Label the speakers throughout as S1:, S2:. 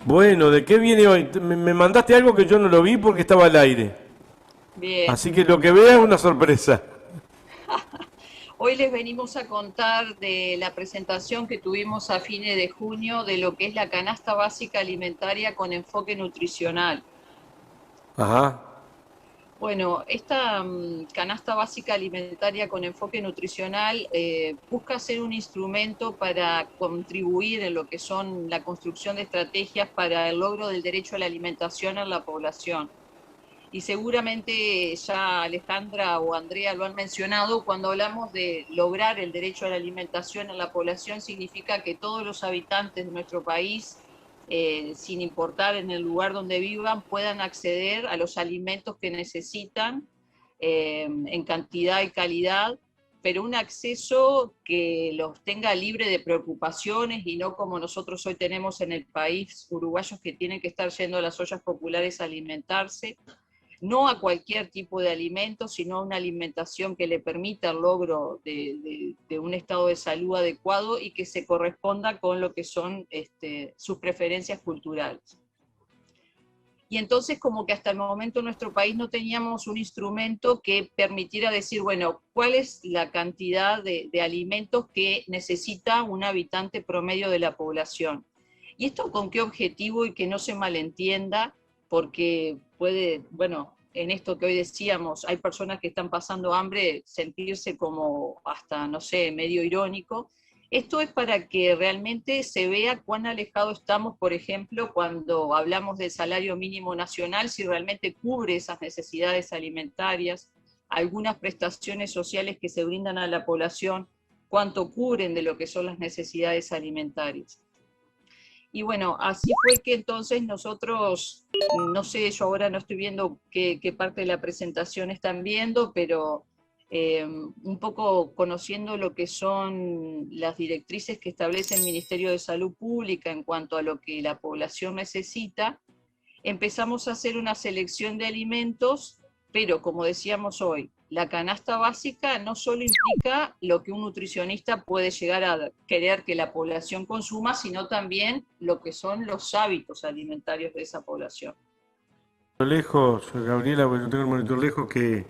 S1: Bueno, ¿de qué viene hoy? Me mandaste algo que yo no lo vi porque estaba al aire.
S2: Bien,
S1: Así que lo que vea es una sorpresa.
S2: hoy les venimos a contar de la presentación que tuvimos a fines de junio de lo que es la canasta básica alimentaria con enfoque nutricional.
S1: Ajá.
S2: Bueno, esta canasta básica alimentaria con enfoque nutricional busca ser un instrumento para contribuir en lo que son la construcción de estrategias para el logro del derecho a la alimentación en la población. Y seguramente ya Alejandra o Andrea lo han mencionado, cuando hablamos de lograr el derecho a la alimentación en la población, significa que todos los habitantes de nuestro país, sin importar en el lugar donde vivan, puedan acceder a los alimentos que necesitan en cantidad y calidad, pero un acceso que los tenga libre de preocupaciones y no como nosotros hoy tenemos en el país, uruguayos que tienen que estar yendo a las ollas populares a alimentarse, no a cualquier tipo de alimento, sino a una alimentación que le permita el logro de un estado de salud adecuado y que se corresponda con lo que son sus preferencias culturales. Y entonces como que hasta el momento en nuestro país no teníamos un instrumento que permitiera decir, bueno, ¿cuál es la cantidad de alimentos que necesita un habitante promedio de la población? ¿Y esto con qué objetivo? Y que no se malentienda, porque puede, bueno, en esto que hoy decíamos, hay personas que están pasando hambre, sentirse como hasta, no sé, medio irónico. Esto es para que realmente se vea cuán alejado estamos, por ejemplo, cuando hablamos del salario mínimo nacional, si realmente cubre esas necesidades alimentarias, algunas prestaciones sociales que se brindan a la población, cuánto cubren de lo que son las necesidades alimentarias. Y bueno, así fue que entonces nosotros, no sé, yo ahora no estoy viendo qué parte de la presentación están viendo, pero un poco conociendo lo que son las directrices que establece el Ministerio de Salud Pública en cuanto a lo que la población necesita, empezamos a hacer una selección de alimentos, pero como decíamos hoy, la canasta básica no solo implica lo que un nutricionista puede llegar a querer que la población consuma, sino también lo que son los hábitos alimentarios de esa población.
S1: Lejos, Gabriela, porque no tengo el monitor lejos, que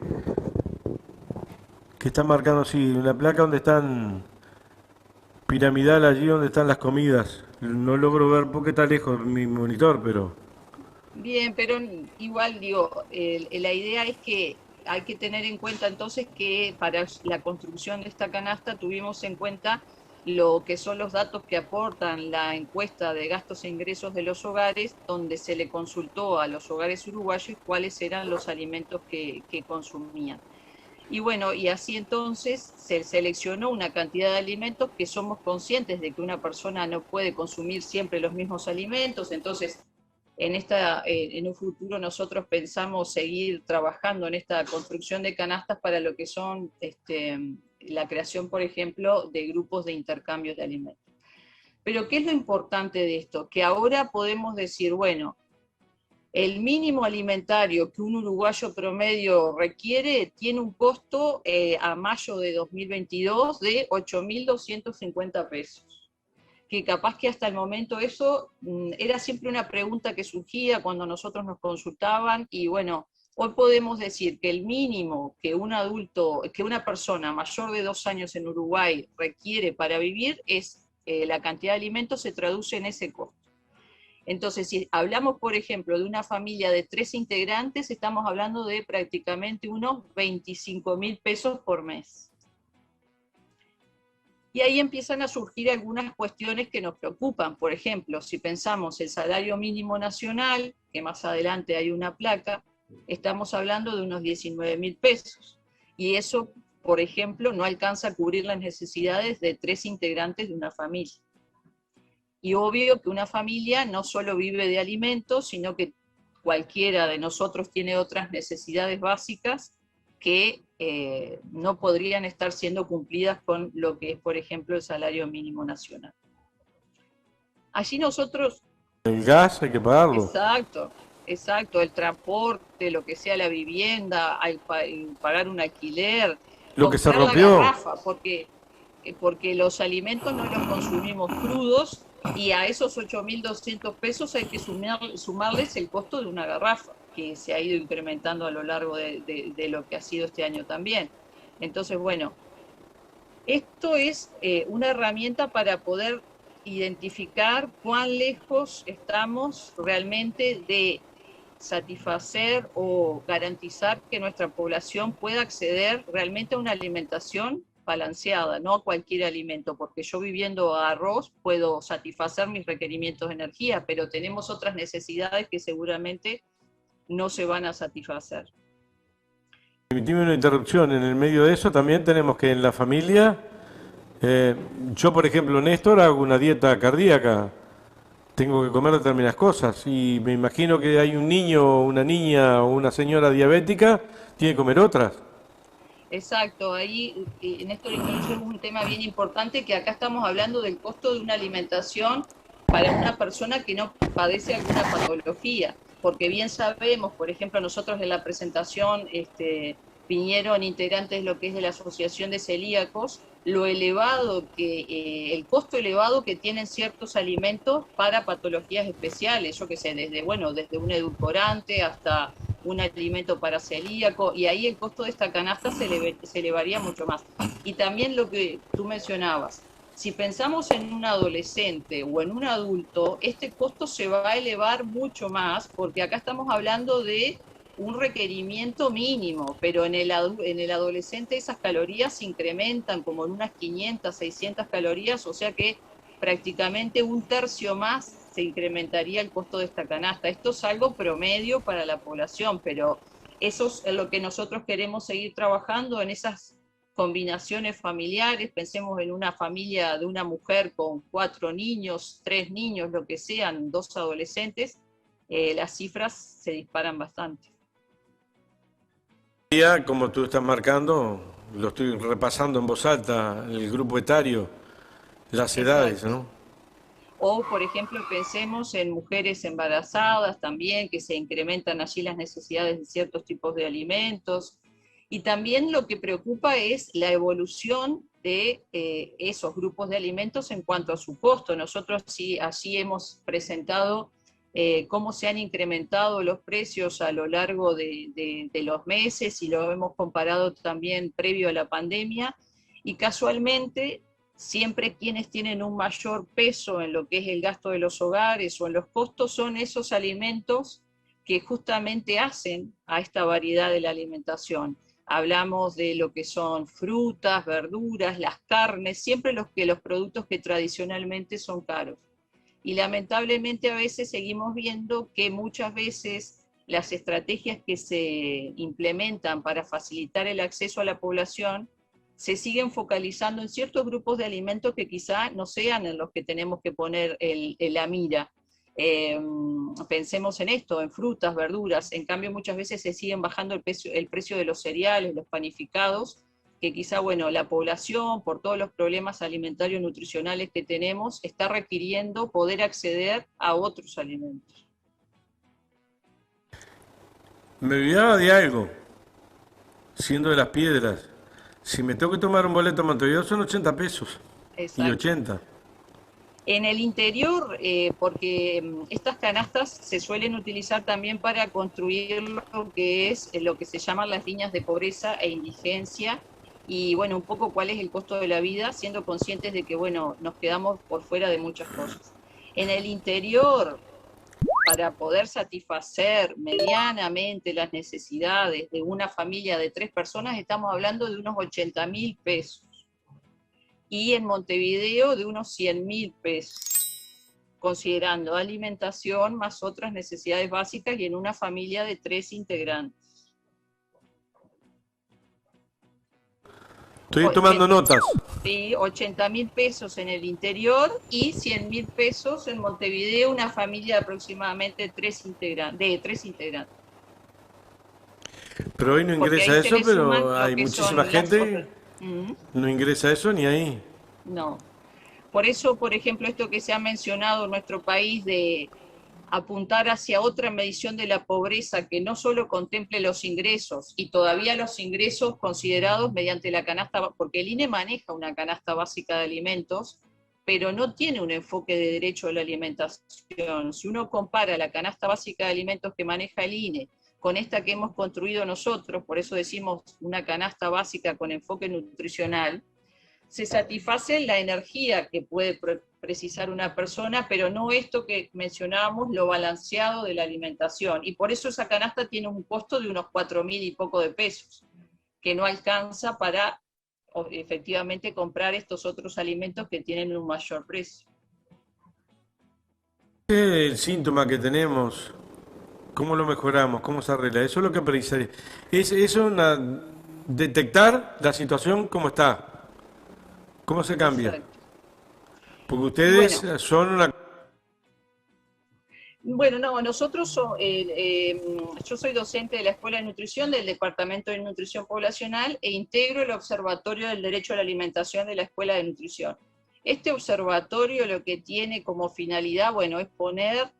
S1: está marcando así, una placa donde están piramidal allí donde están las comidas. No logro ver porque está lejos mi monitor, pero
S2: Bien, pero igual digo, la idea es que hay que tener en cuenta entonces que para la construcción de esta canasta tuvimos en cuenta lo que son los datos que aportan la encuesta de gastos e ingresos de los hogares, donde se le consultó a los hogares uruguayos cuáles eran los alimentos que consumían. Y bueno, y así entonces se seleccionó una cantidad de alimentos que somos conscientes de que una persona no puede consumir siempre los mismos alimentos, entonces en un futuro nosotros pensamos seguir trabajando en esta construcción de canastas para lo que son la creación, por ejemplo, de grupos de intercambios de alimentos. Pero ¿qué es lo importante de esto? Que ahora podemos decir, bueno, el mínimo alimentario que un uruguayo promedio requiere tiene un costo a mayo de 2022 de 8.250 pesos, que capaz que hasta el momento eso era siempre una pregunta que surgía cuando nosotros nos consultaban y bueno, hoy podemos decir que el mínimo que un adulto, que una persona mayor de 2 años en Uruguay requiere para vivir es la cantidad de alimentos se traduce en ese costo. Entonces, si hablamos, por ejemplo, de una familia de 3 integrantes, estamos hablando de prácticamente unos 25.000 pesos por mes. Y ahí empiezan a surgir algunas cuestiones que nos preocupan. Por ejemplo, si pensamos el salario mínimo nacional, que más adelante hay una placa, estamos hablando de unos 19.000 pesos. Y eso, por ejemplo, no alcanza a cubrir las necesidades de 3 integrantes de una familia. Y obvio que una familia no solo vive de alimentos, sino que cualquiera de nosotros tiene otras necesidades básicas que no podrían estar siendo cumplidas con lo que es, por ejemplo, el salario mínimo nacional. Allí nosotros,
S1: el gas hay que pagarlo.
S2: exacto, exacto, el transporte, lo que sea la vivienda, el pagar un alquiler,
S1: Lo que se
S2: comprar la
S1: rompió.
S2: garrafa, porque los alimentos no los consumimos crudos Y a esos 8.200 pesos hay que sumarles el costo de una garrafa, que se ha ido incrementando a lo largo de lo que ha sido este año también. Entonces, bueno, esto es una herramienta para poder identificar cuán lejos estamos realmente de satisfacer o garantizar que nuestra población pueda acceder realmente a una alimentación balanceada, no a cualquier alimento, porque yo viviendo a arroz puedo satisfacer mis requerimientos de energía, pero tenemos otras necesidades que seguramente no se van a satisfacer.
S1: Permitime una interrupción. En el medio de eso también tenemos que en la familia, eh, yo por ejemplo, Néstor, hago una dieta cardíaca. Tengo que comer determinadas cosas y me imagino que hay un niño, una niña o una señora diabética, tiene que comer otras.
S2: Exacto, ahí en esto introducimos un tema bien importante, que acá estamos hablando del costo de una alimentación para una persona que no padece alguna patología, porque bien sabemos, por ejemplo, nosotros en la presentación vinieron integrantes de lo que es de la Asociación de Celíacos, lo elevado que, el costo elevado que tienen ciertos alimentos para patologías especiales, yo qué sé, desde, bueno, desde un edulcorante hasta un alimento para celíaco, y ahí el costo de esta canasta se elevaría mucho más. Y también lo que tú mencionabas, si pensamos en un adolescente o en un adulto, este costo se va a elevar mucho más, porque acá estamos hablando de un requerimiento mínimo, pero en el adolescente esas calorías se incrementan como en unas 500, 600 calorías, o sea que prácticamente un tercio más se incrementaría el costo de esta canasta. Esto es algo promedio para la población, pero eso es lo que nosotros queremos seguir trabajando en esas combinaciones familiares. Pensemos en una familia de una mujer con 4 niños, 3 niños, lo que sean, 2 adolescentes, las cifras se disparan bastante.
S1: Ya, como tú estás marcando, lo estoy repasando en voz alta, el grupo etario, las edades,
S2: Exacto.
S1: ¿no?
S2: O, por ejemplo, pensemos en mujeres embarazadas también, que se incrementan allí las necesidades de ciertos tipos de alimentos. Y también lo que preocupa es la evolución de esos grupos de alimentos en cuanto a su costo. Nosotros sí, allí hemos presentado cómo se han incrementado los precios a lo largo de los meses y lo hemos comparado también previo a la pandemia. Y casualmente siempre quienes tienen un mayor peso en lo que es el gasto de los hogares o en los costos son esos alimentos que justamente hacen a esta variedad de la alimentación. Hablamos de lo que son frutas, verduras, las carnes, siempre los productos que tradicionalmente son caros. Y lamentablemente a veces seguimos viendo que muchas veces las estrategias que se implementan para facilitar el acceso a la población se siguen focalizando en ciertos grupos de alimentos que quizá no sean en los que tenemos que poner la mira. Eh, Pensemos en esto, en frutas, verduras. En cambio, muchas veces se siguen bajando el precio de los cereales, los panificados, que quizá, bueno, la población, por todos los problemas alimentarios nutricionales que tenemos, está requiriendo poder acceder a otros alimentos.
S1: Me olvidaba de algo, siendo de las piedras. Si me tengo que tomar un boleto a Montevideo son 80 pesos. Y
S2: Exacto.
S1: 80.
S2: En el interior, porque estas canastas se suelen utilizar también para construir lo que es lo que se llaman las líneas de pobreza e indigencia, y bueno, un poco cuál es el costo de la vida, siendo conscientes de que, bueno, nos quedamos por fuera de muchas cosas. En el interior, para poder satisfacer medianamente las necesidades de una familia de 3 personas, estamos hablando de unos 80.000 pesos. Y en Montevideo de unos 100.000 pesos, considerando alimentación más otras necesidades básicas y en una familia de 3 integrantes.
S1: Estoy tomando notas.
S2: Sí, 80.000 pesos en el interior y 100.000 pesos en Montevideo, una familia de aproximadamente 3 integrantes.
S1: Pero hoy no
S2: Porque
S1: ingresa
S2: ahí se
S1: eso,
S2: le suman
S1: pero
S2: lo
S1: hay
S2: que
S1: muchísima
S2: son las
S1: gente,
S2: otras. ¿Mm?
S1: no ingresa eso ni ahí.
S2: No. Por eso, por ejemplo, esto que se ha mencionado en nuestro país de apuntar hacia otra medición de la pobreza que no solo contemple los ingresos y todavía los ingresos considerados mediante la canasta, porque el INE maneja una canasta básica de alimentos, pero no tiene un enfoque de derecho a la alimentación. Si uno compara la canasta básica de alimentos que maneja el INE con esta que hemos construido nosotros, por eso decimos una canasta básica con enfoque nutricional, se satisface la energía que puede precisar una persona, pero no esto que mencionábamos, lo balanceado de la alimentación. Y por eso esa canasta tiene un costo de unos 4.000 y poco de pesos, que no alcanza para efectivamente comprar estos otros alimentos que tienen un mayor precio.
S1: El síntoma que tenemos, ¿cómo lo mejoramos? ¿Cómo se arregla? Eso es lo que precisaría. Es detectar la situación como está, cómo se cambia.
S2: Exacto.
S1: Porque
S2: Y
S1: ustedes
S2: bueno,
S1: son una...
S2: bueno, no, yo soy docente de la Escuela de Nutrición del Departamento de Nutrición Poblacional e integro el Observatorio del Derecho a la Alimentación de la Escuela de Nutrición. Este observatorio lo que tiene como finalidad, bueno, es poner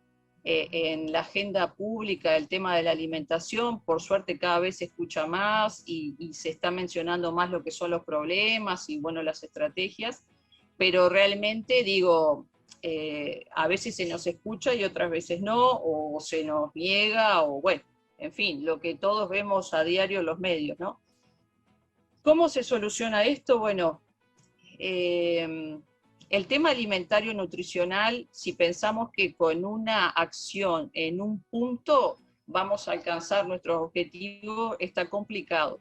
S2: en la agenda pública el tema de la alimentación. Por suerte cada vez se escucha más y se está mencionando más lo que son los problemas y, bueno, las estrategias, pero realmente digo, a veces se nos escucha y otras veces no, o se nos niega, o bueno, en fin, lo que todos vemos a diario en los medios, ¿no? ¿Cómo se soluciona esto? Bueno, el tema alimentario nutricional, si pensamos que con una acción en un punto vamos a alcanzar nuestros objetivos, está complicado,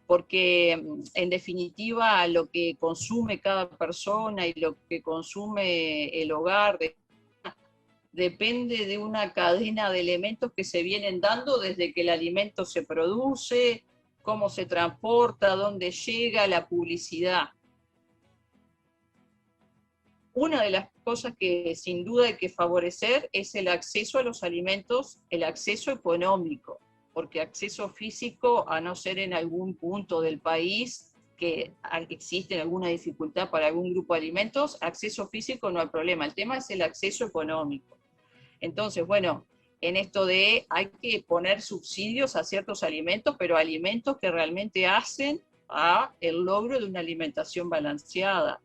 S2: porque en definitiva lo que consume cada persona y lo que consume el hogar depende de una cadena de elementos que se vienen dando desde que el alimento se produce, cómo se transporta, dónde llega, la publicidad. Una de las cosas que sin duda hay que favorecer es el acceso a los alimentos, el acceso económico, porque acceso físico, a no ser en algún punto del país que existe alguna dificultad para algún grupo de alimentos, acceso físico no hay problema, el tema es el acceso económico. Entonces, bueno, en esto de hay que poner subsidios a ciertos alimentos, pero alimentos que realmente hacen a el logro de una alimentación balanceada.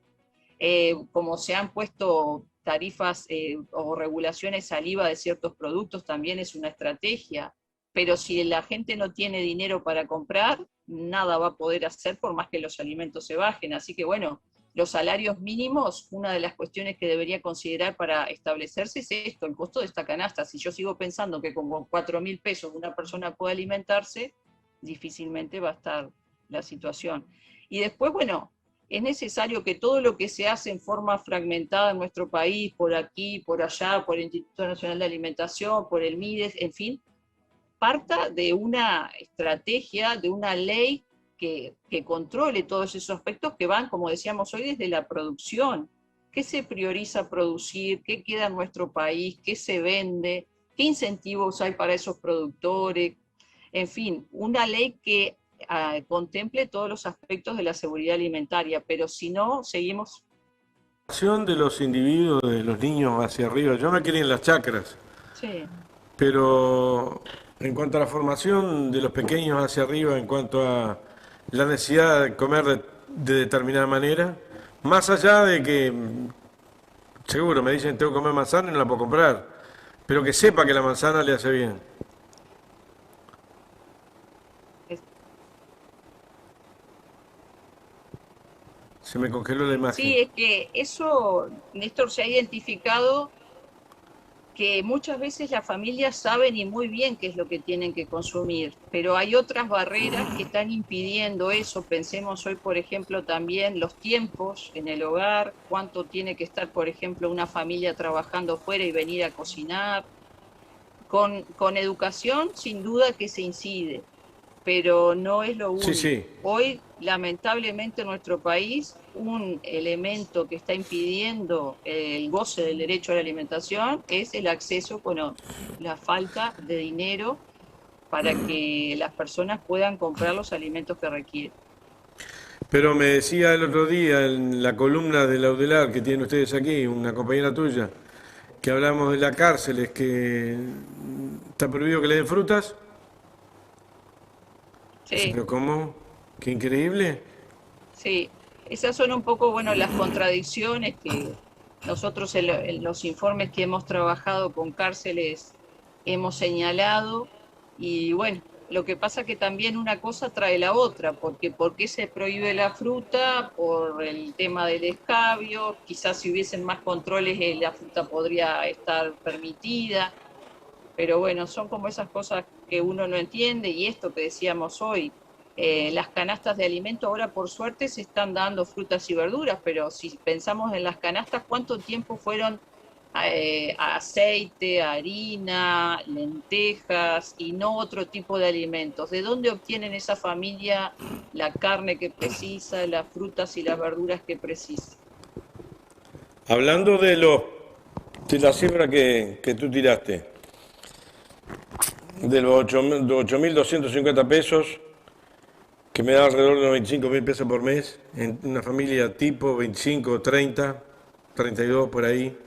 S2: Como se han puesto tarifas o regulaciones al IVA de ciertos productos, también es una estrategia, pero si la gente no tiene dinero para comprar, nada va a poder hacer por más que los alimentos se bajen. Así que bueno, los salarios mínimos, una de las cuestiones que debería considerar para establecerse es esto, el costo de esta canasta. Si yo sigo pensando que con 4.000 pesos una persona puede alimentarse, difícilmente va a estar la situación. Y después, bueno, es necesario que todo lo que se hace en forma fragmentada en nuestro país, por aquí, por allá, por el Instituto Nacional de Alimentación, por el MIDES, en fin, parta de una estrategia, de una ley que controle todos esos aspectos que van, como decíamos hoy, desde la producción. ¿Qué se prioriza producir? ¿Qué queda en nuestro país? ¿Qué se vende? ¿Qué incentivos hay para esos productores? En fin, una ley que contemple todos los aspectos de la seguridad alimentaria, pero si no, seguimos.
S1: De los individuos, de los niños hacia arriba, yo me quería en las chacras,
S2: Sí.
S1: pero en cuanto a la formación de los pequeños hacia arriba, en cuanto a la necesidad de comer de determinada manera, más allá de que, seguro, me dicen tengo que comer manzana y no la puedo comprar, pero que sepa que la manzana le hace bien. Se me congeló la imagen.
S2: Sí, es que eso, Néstor, se ha identificado que muchas veces las familias saben y muy bien qué es lo que tienen que consumir, pero hay otras barreras que están impidiendo eso. Pensemos hoy, por ejemplo, también los tiempos en el hogar, cuánto tiene que estar, por ejemplo, una familia trabajando fuera y venir a cocinar. Con educación, sin duda que se incide, pero no es lo
S1: Sí,
S2: único.
S1: sí.
S2: Hoy, lamentablemente, en nuestro país, un elemento que está impidiendo el goce del derecho a la alimentación es el acceso económico, la falta de dinero para que las personas puedan comprar los alimentos que requieren.
S1: Pero me decía el otro día en la columna de Laudelar que tienen ustedes aquí, una compañera tuya, que hablamos de las cárceles, que está prohibido que le den frutas. Dice,
S2: Sí,
S1: pero ¿cómo? Qué increíble.
S2: sí. Esas son un poco, bueno, las contradicciones Nosotros en los informes que hemos trabajado con cárceles hemos señalado, y bueno, lo que pasa que también una cosa trae la otra, porque ¿por qué se prohíbe la fruta? Por el tema del escabio, quizás si hubiesen más controles la fruta podría estar permitida, pero bueno, son como esas cosas que uno no entiende, y esto que decíamos hoy, las canastas de alimento ahora por suerte se están dando frutas y verduras, pero si pensamos en las canastas, ¿cuánto tiempo fueron aceite, harina, lentejas y no otro tipo de alimentos? ¿De dónde obtienen esa familia la carne que precisa, las frutas y las verduras que precisa?
S1: Hablando de la cifra que tú tiraste, de los 8.250 pesos, que me da alrededor de los 25.000 pesos por mes, en una familia tipo 25, 30, 32 por ahí.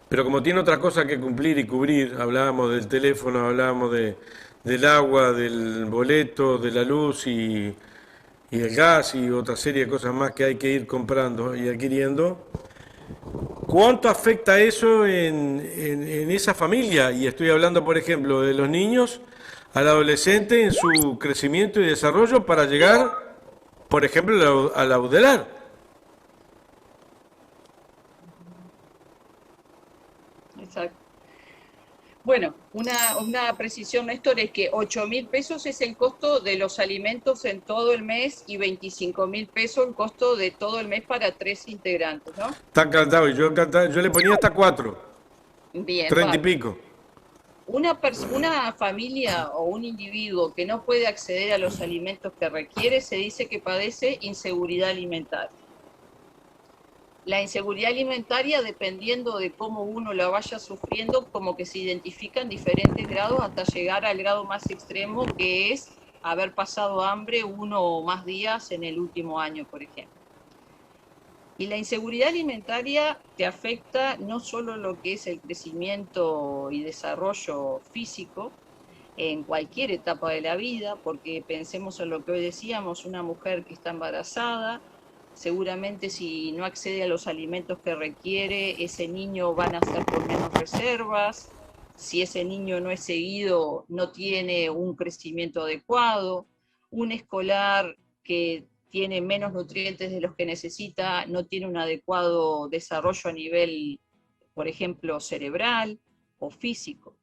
S1: Pero como tiene otras cosas que cumplir y cubrir, hablábamos del teléfono, hablábamos del agua, del boleto, de la luz y el gas y otra serie de cosas más que hay que ir comprando y adquiriendo. ¿Cuánto afecta eso en esa familia? Y estoy hablando, por ejemplo, de los niños al adolescente en su crecimiento y desarrollo para llegar, por ejemplo, al audelar.
S2: Exacto. Bueno, una precisión, Néstor, es que 8.000 pesos es el costo de los alimentos en todo el mes y 25.000 pesos el costo de todo el mes para 3 integrantes, ¿no?
S1: Está encantado. Y yo le ponía hasta 4,
S2: Bien,
S1: 30 y
S2: bárbaro.
S1: pico.
S2: Una familia o un individuo que no puede acceder a los alimentos que requiere se dice que padece inseguridad alimentaria. La inseguridad alimentaria, dependiendo de cómo uno la vaya sufriendo, como que se identifican diferentes grados hasta llegar al grado más extremo, que es haber pasado hambre 1 o más días en el último año, por ejemplo. Y la inseguridad alimentaria te afecta no solo lo que es el crecimiento y desarrollo físico en cualquier etapa de la vida, porque pensemos en lo que hoy decíamos, una mujer que está embarazada, seguramente si no accede a los alimentos que requiere, ese niño va a nacer con menos reservas, si ese niño no es seguido, no tiene un crecimiento adecuado, un escolar que tiene menos nutrientes de los que necesita, no tiene un adecuado desarrollo a nivel, por ejemplo, cerebral o físico.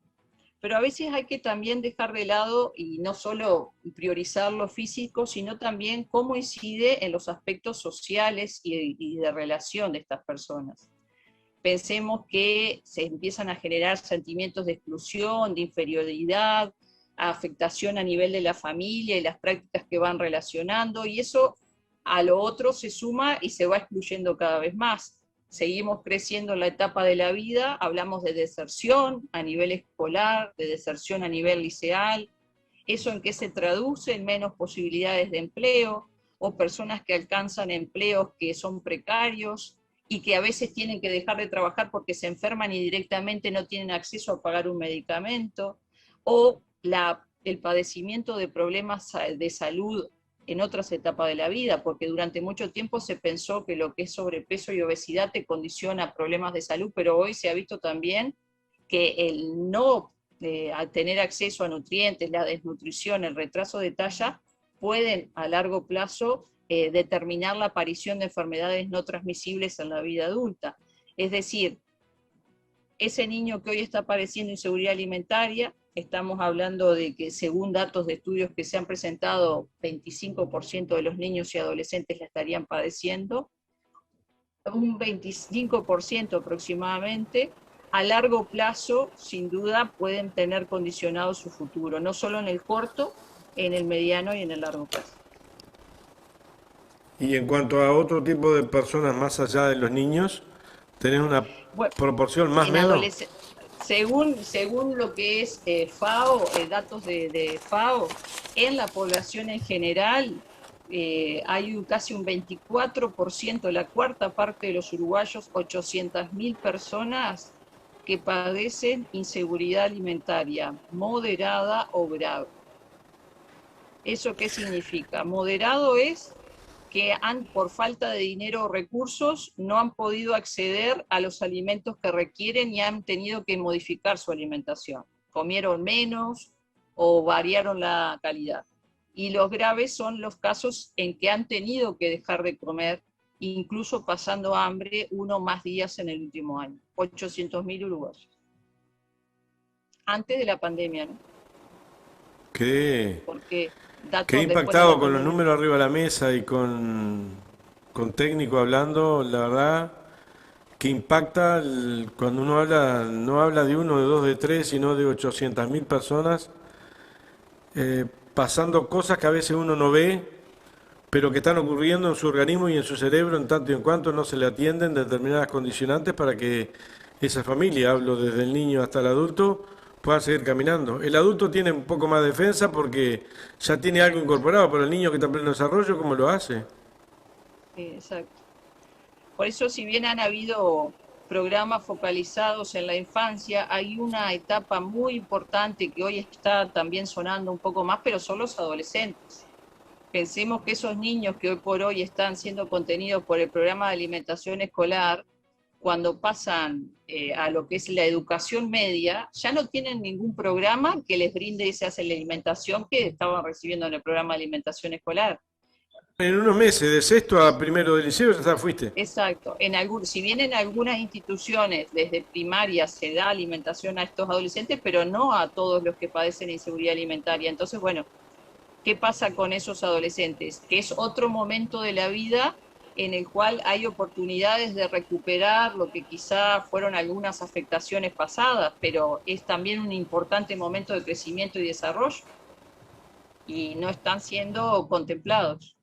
S2: Pero a veces hay que también dejar de lado y no solo priorizar lo físico, sino también cómo incide en los aspectos sociales y de relación de estas personas. Pensemos que se empiezan a generar sentimientos de exclusión, de inferioridad, afectación a nivel de la familia y las prácticas que van relacionando, y eso a lo otro se suma y se va excluyendo cada vez más. Seguimos creciendo en la etapa de la vida, hablamos de deserción a nivel escolar, de deserción a nivel liceal. ¿Eso en qué se traduce? En menos posibilidades de empleo, o personas que alcanzan empleos que son precarios y que a veces tienen que dejar de trabajar porque se enferman y directamente no tienen acceso a pagar un medicamento, o el padecimiento de problemas de salud en otras etapas de la vida, porque durante mucho tiempo se pensó que lo que es sobrepeso y obesidad te condiciona problemas de salud, pero hoy se ha visto también que el no tener acceso a nutrientes, la desnutrición, el retraso de talla, pueden a largo plazo determinar la aparición de enfermedades no transmisibles en la vida adulta. Es decir, ese niño que hoy está padeciendo inseguridad alimentaria, estamos hablando de que según datos de estudios que se han presentado, 25% de los niños y adolescentes la estarían padeciendo, un 25% aproximadamente, a largo plazo, sin duda, pueden tener condicionado su futuro, no solo en el corto, en el mediano y en el largo plazo.
S1: Y en cuanto a otro tipo de personas más allá de los niños, tenés una
S2: Bueno,
S1: proporción más o
S2: en
S1: menos.
S2: adolescentes, según lo que es FAO, datos de FAO, en la población en general hay casi un 24%, la cuarta parte de los uruguayos, 800.000 personas que padecen inseguridad alimentaria moderada o grave. ¿Eso qué significa? Moderado es que por falta de dinero o recursos no han podido acceder a los alimentos que requieren y han tenido que modificar su alimentación. Comieron menos o variaron la calidad. Y los graves son los casos en que han tenido que dejar de comer, incluso pasando hambre 1 o más días en el último año. 800.000 uruguayos. Antes de la pandemia, ¿no?
S1: Qué,
S2: Porque
S1: qué
S2: datos después de
S1: impactado
S2: la
S1: con los
S2: pandemia.
S1: números arriba de la mesa y con técnico hablando, la verdad, que impacta cuando uno habla, no habla de uno, de dos, de tres, sino de 800.000 personas pasando cosas que a veces uno no ve, pero que están ocurriendo en su organismo y en su cerebro en tanto y en cuanto no se le atienden determinadas condicionantes para que esa familia, hablo desde el niño hasta el adulto, pueda seguir caminando. El adulto tiene un poco más de defensa porque ya tiene algo incorporado, pero el niño que está en pleno desarrollo, ¿cómo lo hace?
S2: Sí, exacto. Por eso, si bien han habido programas focalizados en la infancia, hay una etapa muy importante que hoy está también sonando un poco más, pero son los adolescentes. Pensemos que esos niños que hoy por hoy están siendo contenidos por el programa de alimentación escolar, cuando pasan a lo que es la educación media, ya no tienen ningún programa que les brinde esa alimentación que estaban recibiendo en el programa de alimentación escolar.
S1: En unos meses, de sexto a primero de liceo, ya fuiste.
S2: Exacto. Si bien en algunas instituciones desde primaria se da alimentación a estos adolescentes, pero no a todos los que padecen inseguridad alimentaria. Entonces, bueno, ¿qué pasa con esos adolescentes? Que es otro momento de la vida en el cual hay oportunidades de recuperar lo que quizá fueron algunas afectaciones pasadas, pero es también un importante momento de crecimiento y desarrollo y no están siendo contemplados.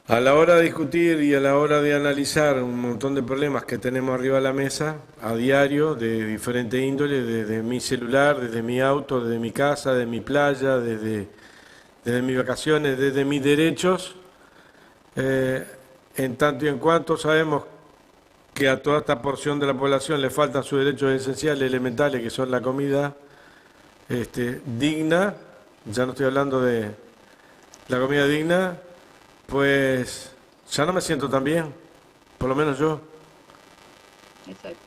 S1: A la hora de discutir y a la hora de analizar un montón de problemas que tenemos arriba de la mesa, a diario, de diferente índole, desde mi celular, desde mi auto, desde mi casa, desde mi playa, desde mis vacaciones, desde mis derechos, eh, en tanto y en cuanto sabemos que a toda esta porción de la población le faltan sus derechos esenciales, elementales, que son la comida digna, ya no estoy hablando de la comida digna, pues ya no me siento tan bien, por lo menos yo,
S2: Exacto.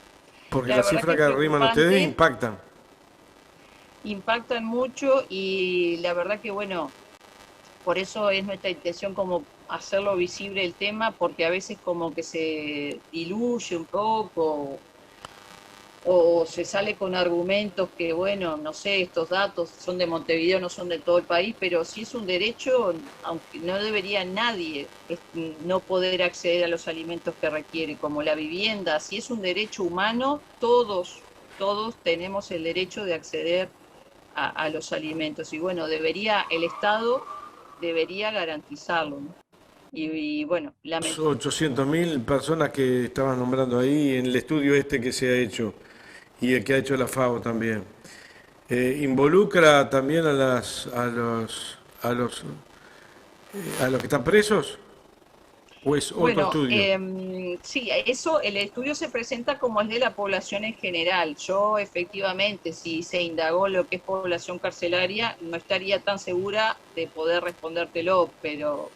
S1: porque
S2: La
S1: las
S2: verdad que
S1: cifras
S2: es
S1: que arriman ustedes
S2: preocupante,
S1: impactan.
S2: impactan mucho y la verdad que, bueno, por eso es nuestra intención como hacerlo visible el tema, porque a veces como que se diluye un poco o se sale con argumentos que, bueno, no sé, estos datos son de Montevideo, no son de todo el país, pero si es un derecho, aunque no debería nadie no poder acceder a los alimentos que requiere, como la vivienda, si es un derecho humano, todos tenemos el derecho de acceder a los alimentos. Y bueno, el Estado debería garantizarlo, ¿no? Y bueno,
S1: 800.000 personas que estaban nombrando ahí en el estudio que se ha hecho y el que ha hecho la FAO también. ¿Involucra también a los que están presos o es otro
S2: bueno,
S1: estudio?
S2: sí, eso, el estudio se presenta como es de la población en general. Yo efectivamente, si se indagó lo que es población carcelaria, no estaría tan segura de poder respondértelo, pero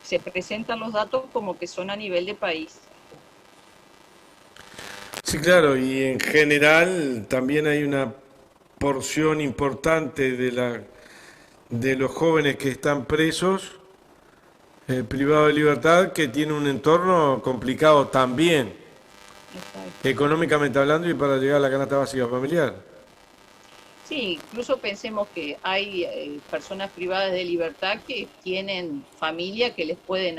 S2: se presentan los datos como que son a nivel de país.
S1: Sí, claro, y en general también hay una porción importante de los jóvenes que están presos, privados de libertad, que tiene un entorno complicado también,
S2: Exacto.
S1: económicamente hablando y para llegar a la canasta básica familiar.
S2: Sí, incluso pensemos que hay personas privadas de libertad que tienen familia que les pueden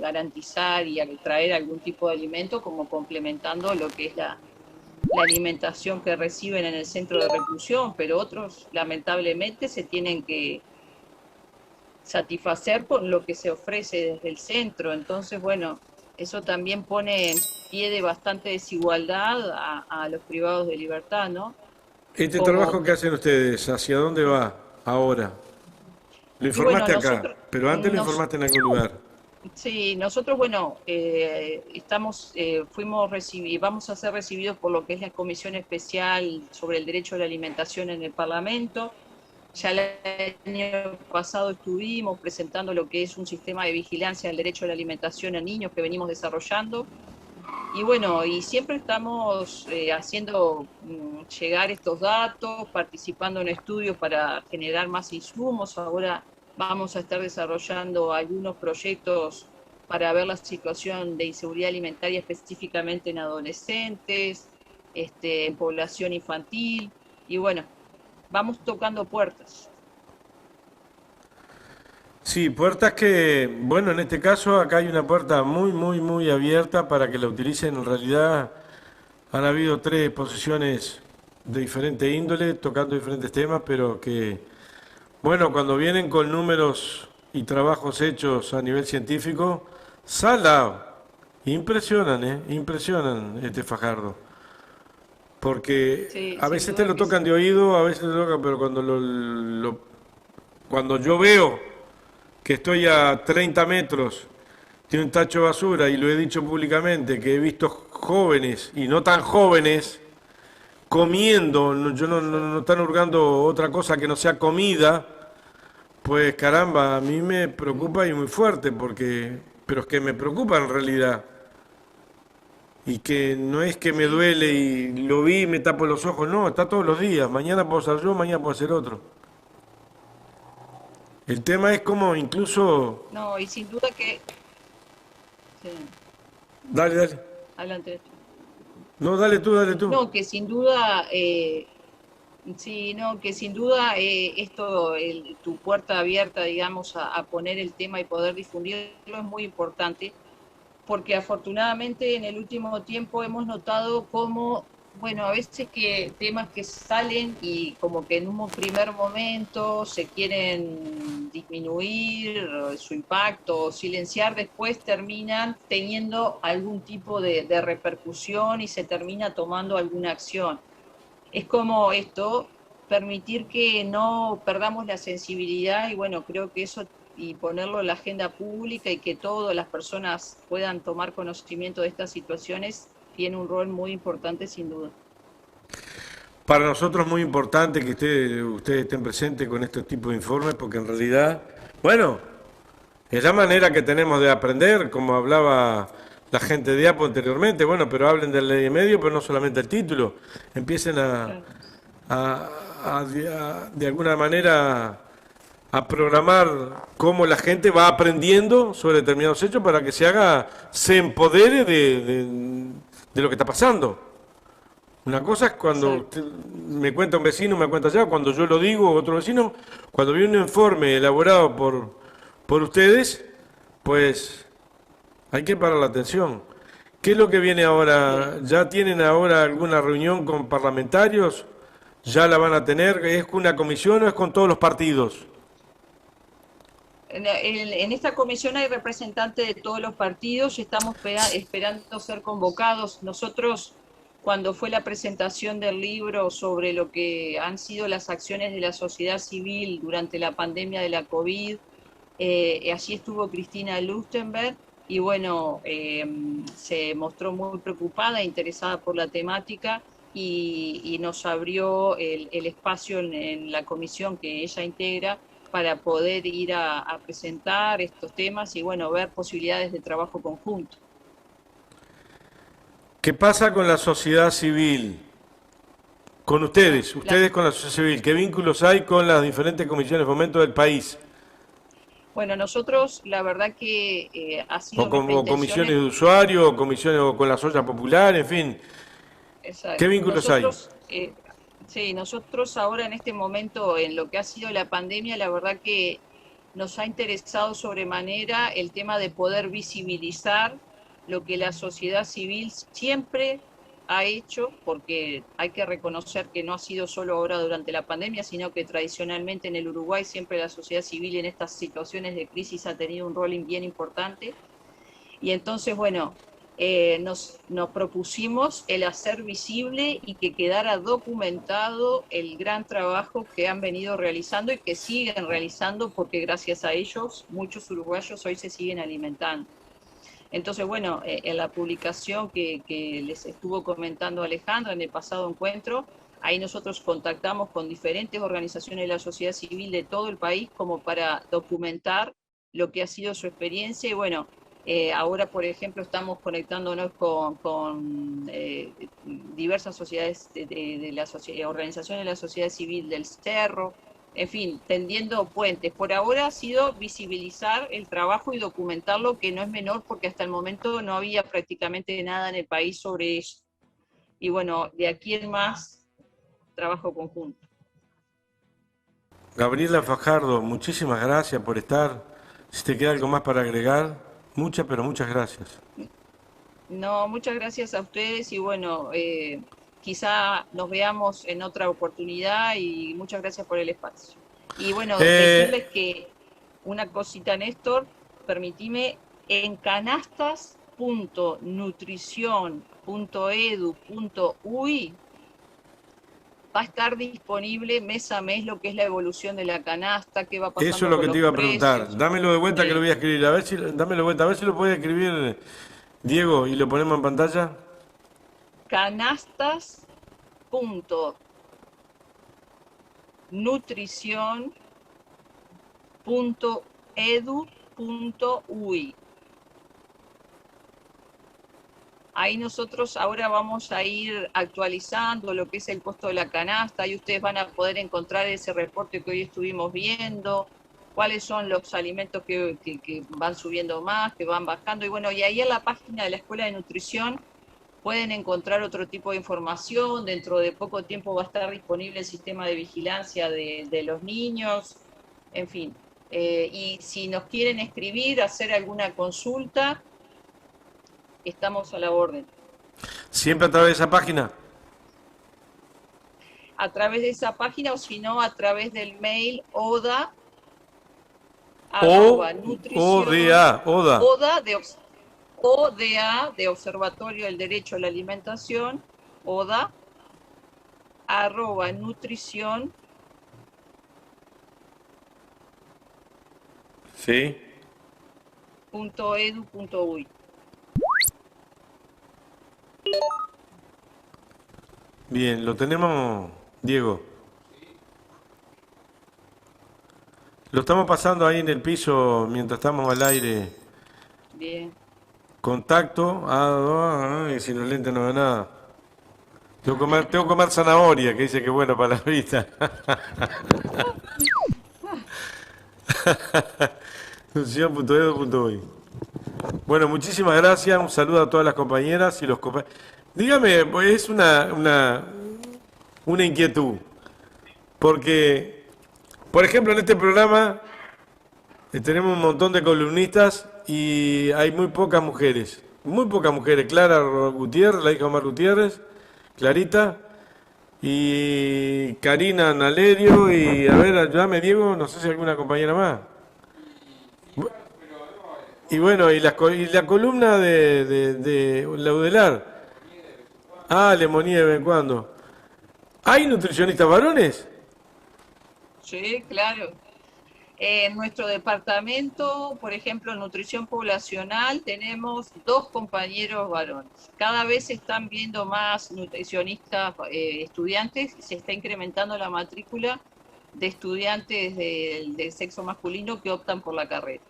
S2: garantizar y traer algún tipo de alimento como complementando lo que es la alimentación que reciben en el centro de reclusión, pero otros lamentablemente se tienen que satisfacer con lo que se ofrece desde el centro. Entonces, bueno, eso también pone en pie de bastante desigualdad a los privados de libertad, ¿no?
S1: Este
S2: Como,
S1: trabajo que hacen ustedes, ¿hacia dónde va ahora? Lo
S2: y bueno,
S1: informaste acá, pero antes lo
S2: nos,
S1: informaste en algún lugar.
S2: sí, nosotros, bueno, vamos a ser recibidos por lo que es la Comisión Especial sobre el Derecho a la Alimentación en el Parlamento. Ya el año pasado estuvimos presentando lo que es un sistema de vigilancia del derecho a la alimentación a niños que venimos desarrollando. Y bueno, y siempre estamos haciendo llegar estos datos, participando en estudios para generar más insumos. Ahora vamos a estar desarrollando algunos proyectos para ver la situación de inseguridad alimentaria específicamente en adolescentes, en población infantil. Y bueno, vamos tocando puertas.
S1: Sí, puertas que, bueno, en este caso acá hay una puerta muy, muy, muy abierta para que la utilicen. En realidad han habido tres exposiciones de diferente índole, tocando diferentes temas, pero que, bueno, cuando vienen con números y trabajos hechos a nivel científico, ¡sala! Impresionan, ¿eh? Impresionan, Fajardo. Porque
S2: Sí,
S1: a
S2: sin
S1: veces te
S2: duda
S1: lo
S2: que
S1: tocan
S2: sí.
S1: de oído, a veces te lo tocan, pero cuando yo veo que estoy a 30 metros de un tacho de basura, y lo he dicho públicamente, que he visto jóvenes y no tan jóvenes comiendo, yo no están hurgando otra cosa que no sea comida, pues caramba, a mí me preocupa y muy fuerte, porque, pero es que me preocupa en realidad. Y que no es que me
S2: Sí,
S1: duele
S2: sí.
S1: y lo vi y me tapo los ojos, no, está todos los días. Mañana puedo ser yo, mañana puedo ser otro. El tema es como incluso...
S2: No, y sin duda que... Sí,
S1: Dale, dale.
S2: adelante.
S1: No, dale tú, dale tú.
S2: No, que sin duda, sí, no, que sin duda esto, tu puerta abierta, digamos, a poner el tema y poder difundirlo es muy importante, porque afortunadamente en el último tiempo hemos notado cómo, bueno, a veces que temas que salen y como que en un primer momento se quieren disminuir su impacto o silenciar, después terminan teniendo algún tipo de repercusión y se termina tomando alguna acción. Es como esto, permitir que no perdamos la sensibilidad y bueno, creo que eso y ponerlo en la agenda pública y que todas las personas puedan tomar conocimiento de estas situaciones tiene un rol muy importante sin duda.
S1: Para nosotros es muy importante que ustedes estén presentes con este tipo de informes, porque en realidad, bueno, es la manera que tenemos de aprender, como hablaba la gente de APO anteriormente, bueno, pero hablen de ley de medio, pero no solamente el título, empiecen
S2: Claro.
S1: a, de alguna manera a programar cómo la gente va aprendiendo sobre determinados hechos para que se empodere de lo que está pasando. Una cosa es cuando
S2: Exacto.
S1: me cuenta un vecino, me cuenta allá, cuando yo lo digo, otro vecino, cuando viene un informe elaborado por ustedes, pues hay que parar la atención. ¿Qué es lo que viene ahora?
S2: Sí.
S1: ¿Ya tienen ahora alguna reunión con parlamentarios? ¿Ya la van a tener? ¿Es con una comisión o es con todos los partidos?
S2: En esta comisión hay representantes de todos los partidos y estamos esperando ser convocados. Nosotros, cuando fue la presentación del libro sobre lo que han sido las acciones de la sociedad civil durante la pandemia de la COVID, allí estuvo Cristina Lustenberg y bueno, se mostró muy preocupada e interesada por la temática y nos abrió el espacio en la comisión que ella integra para poder ir a presentar estos temas y bueno, ver posibilidades de trabajo conjunto.
S1: ¿Qué pasa con la sociedad civil? Con
S2: La,
S1: ustedes con la sociedad civil, ¿qué vínculos hay con las diferentes comisiones de fomento del país?
S2: bueno, nosotros la verdad que ha
S1: O,
S2: sido nuestra
S1: o
S2: intención,
S1: comisiones de usuarios, o comisiones o con las ollas populares, en fin. ¿Qué vínculos hay?
S2: nosotros, sí, nosotros ahora en este momento, en lo que ha sido la pandemia, la verdad que nos ha interesado sobremanera el tema de poder visibilizar lo que la sociedad civil siempre ha hecho, porque hay que reconocer que no ha sido solo ahora durante la pandemia, sino que tradicionalmente en el Uruguay siempre la sociedad civil en estas situaciones de crisis ha tenido un rol bien importante. Y entonces, bueno, nos propusimos el hacer visible y que quedara documentado el gran trabajo que han venido realizando y que siguen realizando porque gracias a ellos muchos uruguayos hoy se siguen alimentando. Entonces, bueno, en la publicación que les estuvo comentando Alejandra en el pasado encuentro, Ahí nosotros contactamos con diferentes organizaciones de la sociedad civil de todo el país como para documentar lo que ha sido su experiencia y bueno, ahora por ejemplo estamos conectándonos con diversas sociedades de la organizaciones de la sociedad civil del Cerro, en fin, tendiendo puentes. Por ahora ha sido visibilizar el trabajo y documentarlo, que no es menor porque hasta el momento no había prácticamente nada en el país sobre eso. Y bueno, de aquí en más, trabajo conjunto.
S1: Gabriela Fajardo, muchísimas gracias por estar. Si te queda algo más para agregar, muchas, pero muchas gracias.
S2: No, muchas gracias a ustedes y bueno, quizá nos veamos en otra oportunidad y muchas gracias por el espacio. Y bueno, decirles
S1: Eh,
S2: que una cosita, Néstor, permitime, en canastas.nutrición.edu.uy va a estar disponible mes a mes lo que es la evolución de la canasta, qué va
S1: Eso es
S2: pasando
S1: lo
S2: con
S1: que te
S2: los
S1: iba a preguntar.
S2: precios.
S1: Dámelo de vuelta que lo
S2: Sí.
S1: voy a escribir. A ver si, dámelo de vuelta, a ver si lo puede escribir Diego y lo ponemos en pantalla.
S2: canastas.nutrición.edu.uy. Ahí nosotros ahora vamos a ir actualizando lo que es el costo de la canasta y ustedes van a poder encontrar ese reporte que hoy estuvimos viendo, cuáles son los alimentos que van subiendo más, que van bajando. Y bueno, y ahí en la página de la Escuela de Nutrición pueden encontrar otro tipo de información. Dentro de poco tiempo va a estar disponible el sistema de vigilancia de los niños, en fin. Y si nos quieren escribir, hacer alguna consulta, estamos a la orden.
S1: Siempre a través de esa página.
S2: A través de esa página o si no a través del mail oda arroba nutrición
S1: ODA, ODA.
S2: oda de ODA de Observatorio del Derecho a la Alimentación, oda arroba nutrición
S1: Sí.
S2: punto edu punto uy.
S1: Bien, lo tenemos, Diego. Lo estamos pasando ahí en el piso mientras estamos al aire.
S2: Bien.
S1: Contacto. Y sin los lentes no ve nada. Tengo que comer zanahoria, que dice que es bueno para la vista. Nutrición.edu.uy. Bueno, muchísimas gracias. Un saludo a todas las compañeras y los compañeros. Dígame, pues, es una inquietud. Porque, por ejemplo, en este programa tenemos un montón de columnistas y hay muy pocas mujeres. Muy pocas mujeres. Clara Gutiérrez, la hija de Omar Gutiérrez, Clarita, y Karina Nalerio, y a ver, ayúdame Diego, no sé si hay alguna compañera más. Y bueno, y la columna de Laudelar. Ah, Lemonía de vez en cuando. ¿Hay nutricionistas varones?
S2: Sí, claro. En nuestro departamento, por ejemplo, en nutrición poblacional, tenemos 2 compañeros varones. Cada vez se están viendo más nutricionistas estudiantes, se está incrementando la matrícula de estudiantes del sexo masculino que optan por la carrera.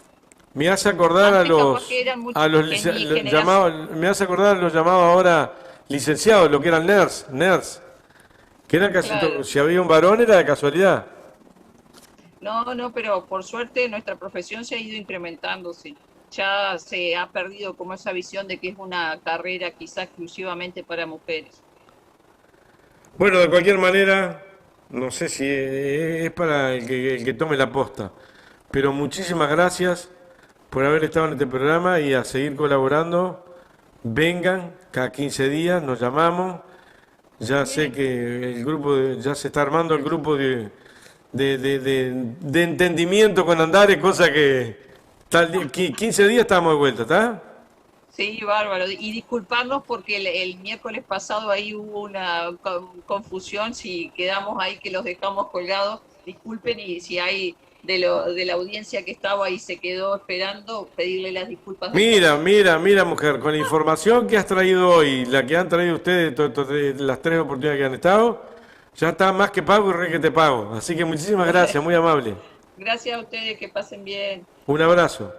S1: Me hace acordar
S2: Antes capaz que eran
S1: a
S2: muchos,
S1: los
S2: en mi generación.
S1: llamados, me hace acordar a los llamados ahora licenciados, lo que eran nerds, que eran casi
S2: Claro.
S1: si había un varón era de casualidad.
S2: No, no, pero por suerte nuestra profesión se ha ido incrementando, sí. Ya se ha perdido como esa visión de que es una carrera quizá exclusivamente para mujeres.
S1: Bueno, de cualquier manera, no sé si es para el que tome la posta, pero muchísimas gracias por haber estado en este programa y a seguir colaborando. Vengan, cada 15 días nos llamamos. Ya sé
S2: Bien.
S1: que ya se está armando el grupo de entendimiento con Andares, cosa que 15 días estamos de vuelta, ¿está?
S2: Sí, bárbaro. Y disculparnos porque el miércoles pasado ahí hubo una confusión, si quedamos ahí que los dejamos colgados, disculpen y si hay de la audiencia que estaba ahí se quedó esperando, pedirle las disculpas desde
S1: Mira,
S2: acá.
S1: mira, mira, mujer, con la información que has traído hoy, la que han traído ustedes, las 3 oportunidades que han estado, Ya está más que pago y re que te pago. Así que muchísimas gracias, muy amable.
S2: Gracias a ustedes, que pasen bien.
S1: Un abrazo.